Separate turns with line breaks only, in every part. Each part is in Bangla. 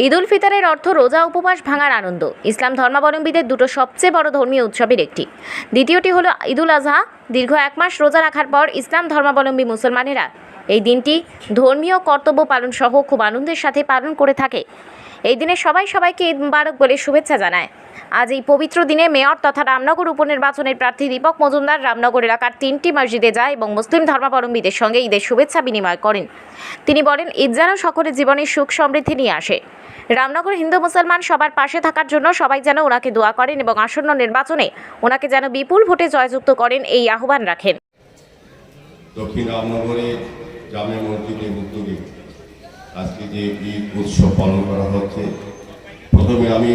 ঈদ উল ফিতরের অর্থ রোজা উপবাস ভাঙার আনন্দ। ইসলাম ধর্মাবলম্বীদের দুটো সবচেয়ে বড় ধর্মীয় উৎসবের একটি। দ্বিতীয়টি হলো ঈদ উল আজহা। দীর্ঘ 1 মাস রোজা রাখার পর ইসলাম ধর্মাবলম্বী মুসলমানেরা এই দিনটি ধর্মীয় কর্তব্য পালন সহ খুব আনন্দের সাথে পালন করে থাকে। এই দিনে সবাই সবাইকে ঈদ মুবারক বলে শুভেচ্ছা জানায়। আজ এই পবিত্র দিনে মেয়র তথা রামনগর উপনির্বাচনের প্রার্থী দীপক মজুমদার রামনগর এলাকার 3টি মসজিদে যায় এবং মুসলিম ধর্মাবলম্বীদের সঙ্গে ঈদের শুভেচ্ছা বিনিময় করেন। তিনি বলেন, ঈদ যেন সকলের জীবনে সুখ সমৃদ্ধি নিয়ে আসে। রামনগর হিন্দু মুসলমান সবার পাশে থাকার জন্য সবাই যেন ওনাকে দোয়া করেন এবং আসন্ন নির্বাচনে ওনাকে যেন বিপুল ভোটে জয়যুক্ত করেন, এই আহ্বান রাখেন।
দক্ষিণ রামনগরে জামে মসজিদের উদ্যোগে আজকে যে ঈদ উৎসব পালন করা হচ্ছে, প্রথমে আমি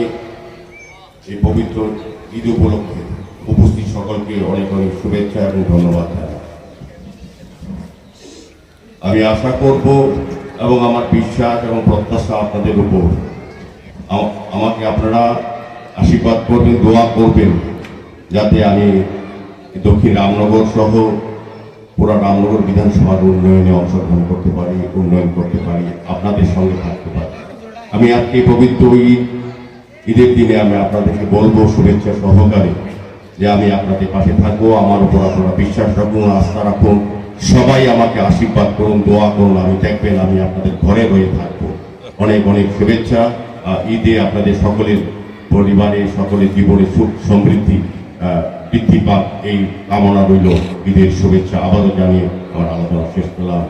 এই পবিত্র ঈদ উপলক্ষে উপস্থিত সকলকে অনেক অনেক শুভেচ্ছা এবং ধন্যবাদ জানাই। আমি আশা করব এবং আমার বিশ্বাস এবং প্রত্যাশা আপনাদের উপর, আমাকে আপনারা আশীর্বাদ করবেন, দোয়া করবেন, যাতে আমি দক্ষিণ রামনগর সহ পুরা রামনগর বিধানসভার উন্নয়নে অংশগ্রহণ করতে পারি, উন্নয়ন করতে পারি, আপনাদের সঙ্গে থাকতে পারি। আমি আজকে পবিত্র ঈদের দিনে আমি আপনাদেরকে বলবো শুভেচ্ছা সহকারে যে আমি আপনাদের পাশে থাকবো। আমার উপর আপনারা বিশ্বাস রাখুন, আস্থা রাখুন, সবাই আমাকে আশীর্বাদ করুন, দোয়া করুন। আমি দেখবেন আমি আপনাদের ঘরে রয়ে থাকবো। অনেক অনেক শুভেচ্ছা। ঈদে আপনাদের সকলের পরিবারে, সকলের জীবনে সুখ সমৃদ্ধি বৃদ্ধি পাক, এই কামনা রইল। ঈদের শুভেচ্ছা আবারও জানিয়ে আমার আলোচনা শেষ করলাম।